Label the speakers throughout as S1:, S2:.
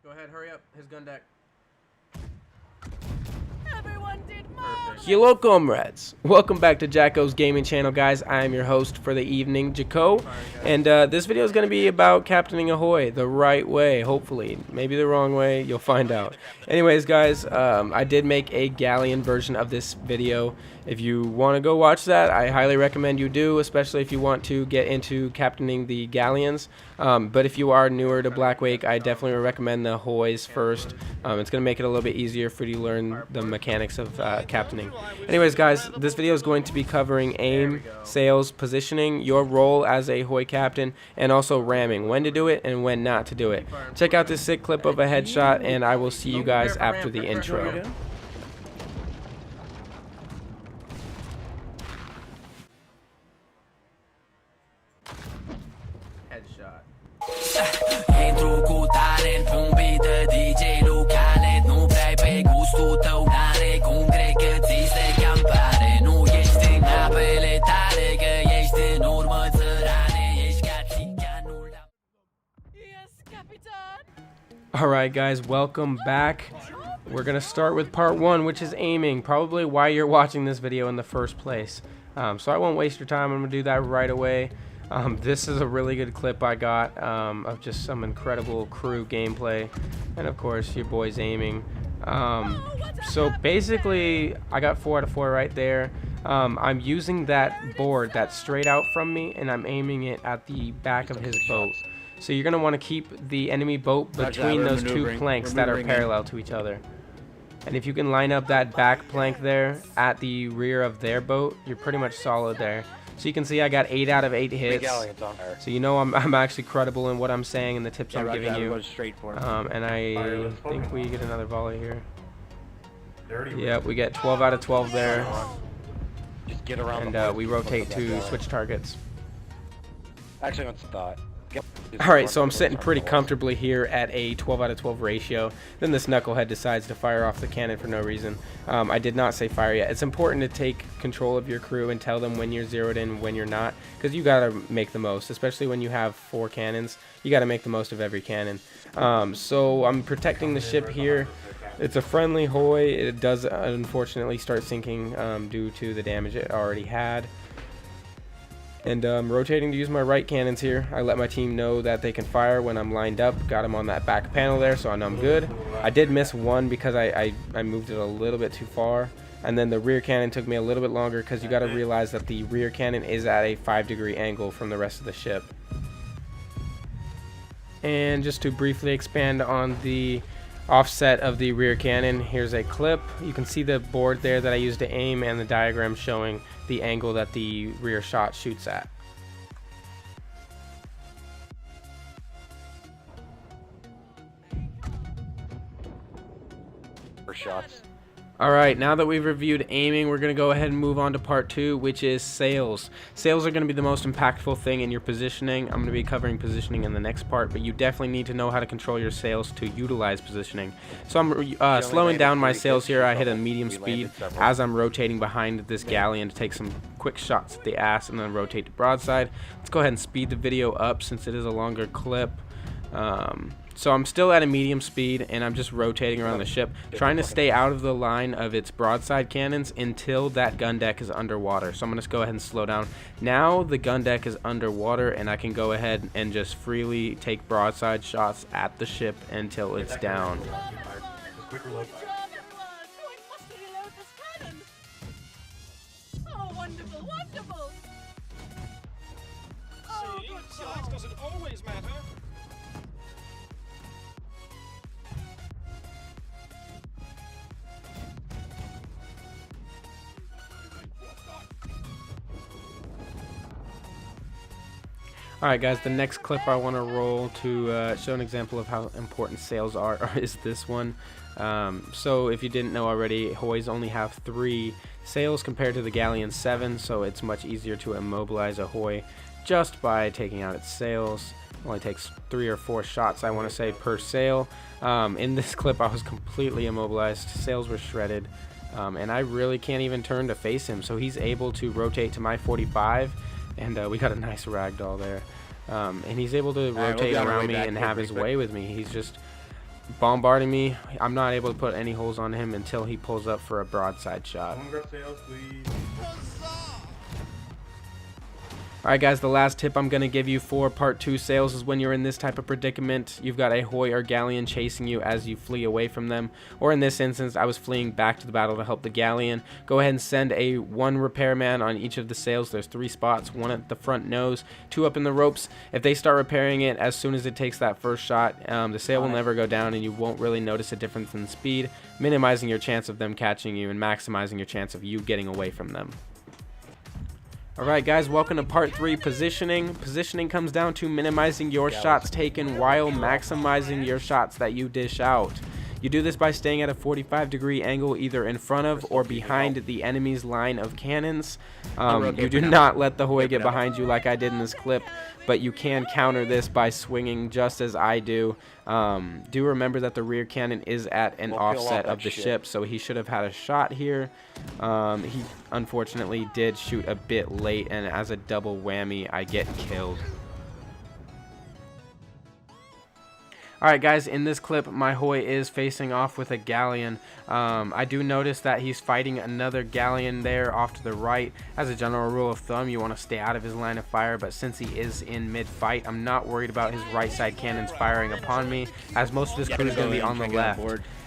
S1: Go ahead, hurry up. His gun deck.
S2: Everyone did more.
S1: Hello, comrades. Welcome back to Jacko's Gaming Channel, guys. I am your host for the evening, Jacko. And this video is going to be about captaining Ahoy the right way, hopefully. Maybe the wrong way. You'll find out. Anyways, guys, I did make a galleon version of this video. If you want to go watch that, I highly recommend you do, especially if you want to get into captaining the galleons. But if you are newer to Blackwake, I definitely recommend the Ahoys first. It's going to make it a little bit easier for you to learn the mechanics of captaining. Anyways, guys, this video is going to be covering aim, sails, positioning, your role as a Ahoy captain, and also ramming, when to do it and when not to do it. Check out this sick clip of a headshot, and I will see you guys after the intro. Headshot.
S3: Entro cu talent, pompi de DJ locale. Nu vrei pe gustul tău, n-are cum cred că ți se cam pare. Nu ești în apele tale, că ești în urmă țărane. Ești ca țiganul la...
S2: Yes, Capitan.
S1: Alright, guys, welcome back. We're going to start with part 1, which is aiming, probably why you're watching this video in the first place. So I won't waste your time. I'm going to do that right away. This is a really good clip I got of just some incredible crew gameplay, and of course your boy's aiming. So basically I got 4 out of 4 right there. I'm using that board that's straight out from me, and I'm aiming it at the back of his boat. So you're going to want to keep the enemy boat between those two planks that are parallel to each other. And if you can line up that back plank there at the rear of their boat, you're pretty much solid there. So you can see I got 8 out of 8 hits. So you know I'm actually credible in what I'm saying and the tips I'm giving you. And I think we get another volley here. Yeah, we get 12 out of 12 there. And we rotate to switch targets.
S4: Actually, that's a thought.
S1: Alright, so I'm sitting pretty comfortably here at a 12 out of 12 ratio. Then this knucklehead decides to fire off the cannon for no reason. I did not say fire yet. It's important to take control of your crew and tell them when you're zeroed in, when you're not, because you gotta make the most, especially when you have 4 cannons. You gotta make the most of every cannon. So I'm protecting the ship here. It's a friendly Hoy. It does unfortunately start sinking due to the damage it already had. And rotating to use my right cannons here. I let my team know that they can fire when I'm lined up. Got them on that back panel there, so I know I'm good. I did miss one because I moved it a little bit too far. And then the rear cannon took me a little bit longer because you got to realize that the rear cannon is at a 5-degree angle from the rest of the ship. And just to briefly expand on the offset of the rear cannon, here's a clip. You can see the board there that I used to aim and the diagram showing the angle that the rear shot shoots at.
S4: For shots.
S1: Alright, now that we've reviewed aiming, we're going to go ahead and move on to part 2, which is sails. Sails are going to be the most impactful thing in your positioning. I'm going to be covering positioning in the next part, but you definitely need to know how to control your sails to utilize positioning. So I'm slowing down my sails here. I hit a medium speed as I'm rotating behind this galleon to take some quick shots at the ass and then rotate to broadside. Let's go ahead and speed the video up since it is a longer clip. So I'm still at a medium speed, and I'm just rotating around the ship, trying to stay out of the line of its broadside cannons until that gun deck is underwater. So I'm going to go ahead and slow down. Now the gun deck is underwater, and I can go ahead and just freely take broadside shots at the ship until it's down.
S2: Oh, wonderful, wonderful.
S5: See, size doesn't always matter.
S1: Alright guys, the next clip I want to roll to show an example of how important sails are is this one. So if you didn't know already, Hoys only have 3 sails compared to the Galleon's 7, so it's much easier to immobilize a Hoy just by taking out its sails. It only takes 3 or 4 shots, I want to say, per sail. In this clip I was completely immobilized, sails were shredded, and I really can't even turn to face him, so he's able to rotate to my 45, and we got a nice ragdoll there. And he's able to rotate around me and have his way with me. He's just bombarding me. I'm not able to put any holes on him until he pulls up for a broadside shot. Alright guys, the last tip I'm going to give you for part 2 sales is when you're in this type of predicament, you've got a Hoy or Galleon chasing you as you flee away from them, or in this instance, I was fleeing back to the battle to help the Galleon. Go ahead and send one repairman on each of the sails. There's 3 spots, 1 at the front nose, 2 up in the ropes. If they start repairing it as soon as it takes that first shot, the sail will never go down and you won't really notice a difference in speed, minimizing your chance of them catching you and maximizing your chance of you getting away from them. Alright guys, welcome to part 3, positioning. Positioning comes down to minimizing your shots taken while maximizing your shots that you dish out. You do this by staying at a 45-degree angle either in front of or behind the enemy's line of cannons. You do not let the Hoy get behind you like I did in this clip, but you can counter this by swinging just as I do. Do remember that the rear cannon is at an offset of the ship, so he should have had a shot here. He unfortunately did shoot a bit late, and as a double whammy, I get killed. Alright guys, in this clip, my Hoy is facing off with a Galleon. I do notice that he's fighting another Galleon there off to the right. As a general rule of thumb, you want to stay out of his line of fire, but since he is in mid-fight, I'm not worried about his right side cannons firing upon me, as most of his crew is going to be on the left.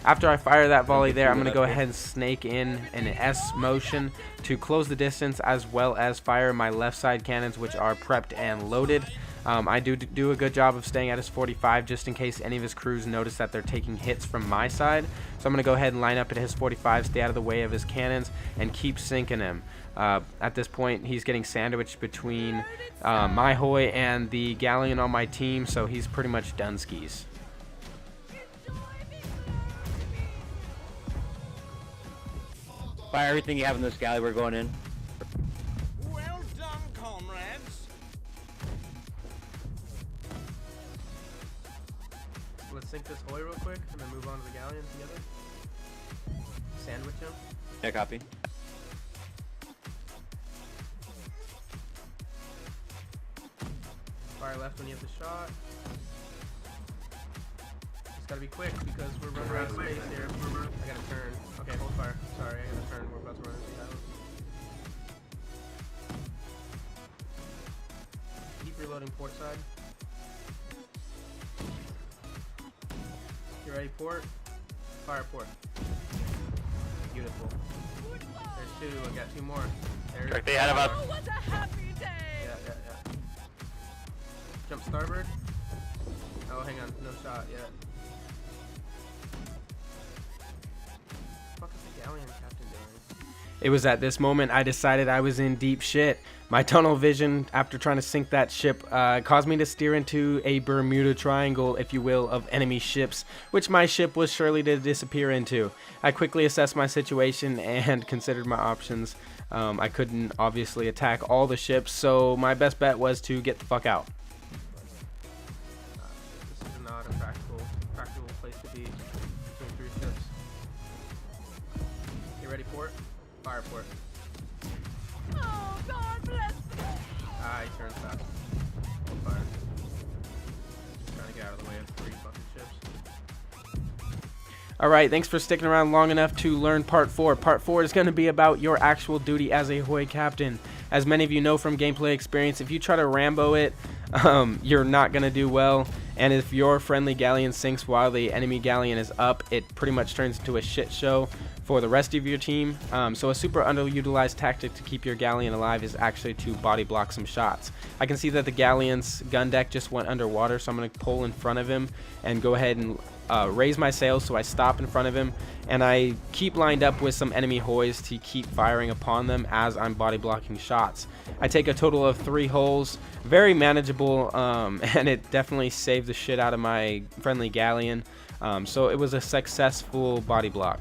S1: After I fire that volley there, I'm going to go ahead and snake in an S motion to close the distance, as well as fire my left side cannons, which are prepped and loaded. I do a good job of staying at his 45 just in case any of his crews notice that they're taking hits from my side. So I'm going to go ahead and line up at his 45, stay out of the way of his cannons, and keep sinking him. At this point, he's getting sandwiched between my Hoy and the Galleon on my team, so he's pretty much done skis.
S4: Fire everything you have in this galley. We're going in.
S5: Well done, comrades.
S1: Let's sink this Hoy real quick and then move on to the Galleon together. Sandwich him.
S4: Yeah, copy.
S1: Fire left when you have the shot. Just gotta be quick because we're running out of space here. I gotta turn. Okay, hold fire. Sorry, I gotta turn. We're about to run into the island. Keep reloading port side. You ready, port? Fire port. Beautiful. There's 2. I got 2 more. There's
S4: They had about.
S2: Oh, what a happy day!
S1: Yeah. Jump starboard. Oh, hang on. No shot yet. What the fuck is the Galleon captain doing? It was at this moment I decided I was in deep shit. My tunnel vision, after trying to sink that ship, caused me to steer into a Bermuda Triangle, if you will, of enemy ships, which my ship was surely to disappear into. I quickly assessed my situation and considered my options. I couldn't obviously attack all the ships, so my best bet was to get the fuck out. This is not a practical place to be between 3 ships. You ready, port? Fire port.
S2: Oh, God bless me!
S1: He turns fast. Hold fire. Just trying to get out of the way of 3 fucking ships. Alright, thanks for sticking around long enough to learn part 4. Part 4 is going to be about your actual duty as a Hoy captain. As many of you know from gameplay experience, if you try to Rambo it, you're not going to do well. And if your friendly Galleon sinks while the enemy Galleon is up, it pretty much turns into a shit show for the rest of your team. So a super underutilized tactic to keep your Galleon alive is actually to body block some shots. I can see that the Galleon's gun deck just went underwater, so I'm going to pull in front of him and go ahead and raise my sails so I stop in front of him, and I keep lined up with some enemy Hoys to keep firing upon them as I'm body blocking shots. I take a total of 3 holes, very manageable, and it definitely saved the shit out of my friendly Galleon, so it was a successful body block.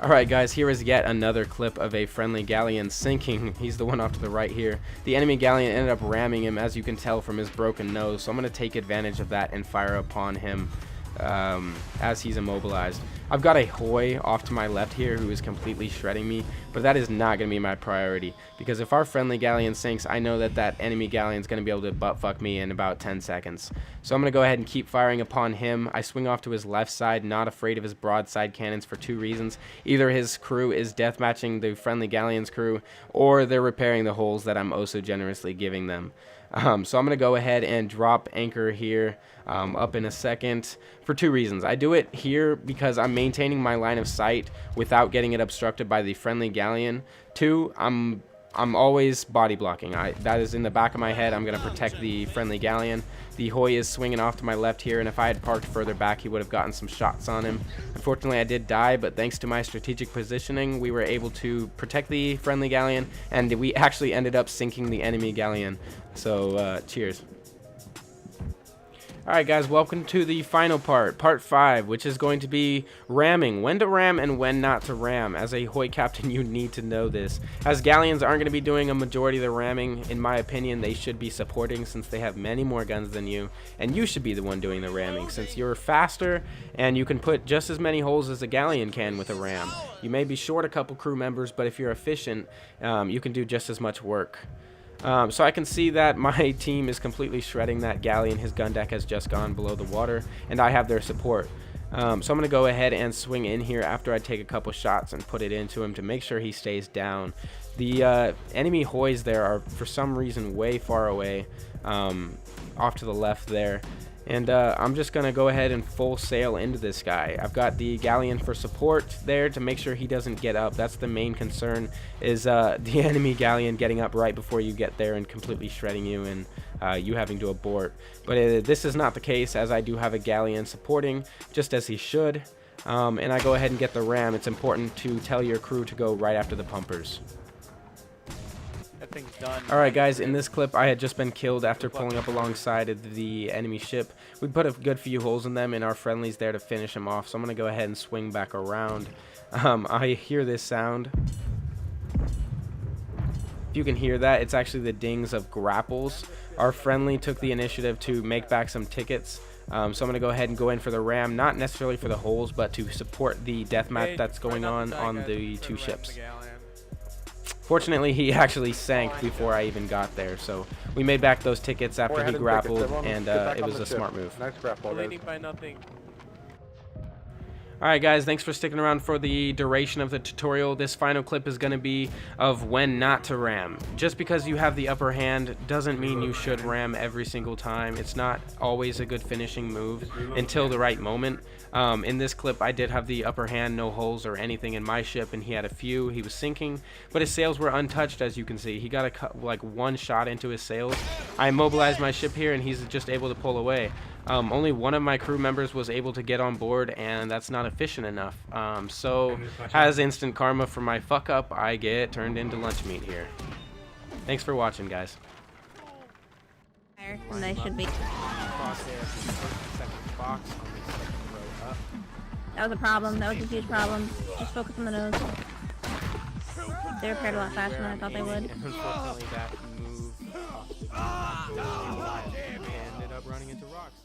S1: Alright guys, here is yet another clip of a friendly Galleon sinking. He's the one off to the right here. The enemy Galleon ended up ramming him, as you can tell from his broken nose, so I'm going to take advantage of that and fire upon him. as he's immobilized. I've got a Hoy off to my left here who is completely shredding me, but that is not going to be my priority, because if our friendly galleon sinks, I know that that enemy galleon is going to be able to butt fuck me in about 10 seconds. So I'm going to go ahead and keep firing upon him. I swing off to his left side, not afraid of his broadside cannons for 2 reasons. Either his crew is deathmatching the friendly galleon's crew, or they're repairing the holes that I'm oh so generously giving them. So I'm going to go ahead and drop anchor here up in a second for 2 reasons. I do it here because I'm maintaining my line of sight without getting it obstructed by the friendly galleon. 2, I'm always body blocking. That is in the back of my head. I'm going to protect the friendly galleon. The Hoy is swinging off to my left here, and if I had parked further back, he would have gotten some shots on him. Unfortunately, I did die, but thanks to my strategic positioning, we were able to protect the friendly galleon, and we actually ended up sinking the enemy galleon. So, cheers. Alright guys, welcome to the final part, part 5, which is going to be ramming. When to ram and when not to ram. As a Hoy captain, you need to know this. As galleons aren't going to be doing a majority of the ramming, in my opinion, they should be supporting since they have many more guns than you. And you should be the one doing the ramming since you're faster and you can put just as many holes as a galleon can with a ram. You may be short a couple crew members, but if you're efficient, you can do just as much work. So I can see that my team is completely shredding that galleon. His gun deck has just gone below the water, and I have their support. So I'm going to go ahead and swing in here after I take a couple shots and put it into him to make sure he stays down. The enemy Hoys there are for some reason way far away, off to the left there. And I'm just going to go ahead and full sail into this guy. I've got the galleon for support there to make sure he doesn't get up. That's the main concern, is the enemy galleon getting up right before you get there and completely shredding you and you having to abort. But this is not the case, as I do have a galleon supporting, just as he should. And I go ahead and get the ram. It's important to tell your crew to go right after the pumpers. Alright guys, in this clip I had just been killed after pulling up alongside of the enemy ship. We put a good few holes in them and our friendly's there to finish them off, so I'm going to go ahead and swing back around. I hear this sound. If you can hear that, it's actually the dings of grapples. Our friendly took the initiative to make back some tickets. So I'm going to go ahead and go in for the ram, not necessarily for the holes, but to support the deathmatch that's going on the 2 ships. Fortunately, he actually sank before I even got there, so we made back those tickets after he grappled, and it was a smart move.
S6: Nice grapple.
S1: Alright guys, thanks for sticking around for the duration of the tutorial. This final clip is going to be of when not to ram. Just because you have the upper hand doesn't mean you should ram every single time. It's not always a good finishing move until the right moment. In this clip, I did have the upper hand, no holes or anything in my ship, and he had a few. He was sinking, but his sails were untouched, as you can see. He got like 1 shot into his sails. I immobilized my ship here, and he's just able to pull away. Only one of my crew members was able to get on board, and that's not efficient enough. So as instant karma for my fuck up, I get turned into lunch meat here. Thanks for watching, guys.
S7: And they should be. That was a problem. That was a huge problem. Just focus on the nose. They repaired a lot faster than I thought they would.
S1: Unfortunately, that move ended up running into rocks.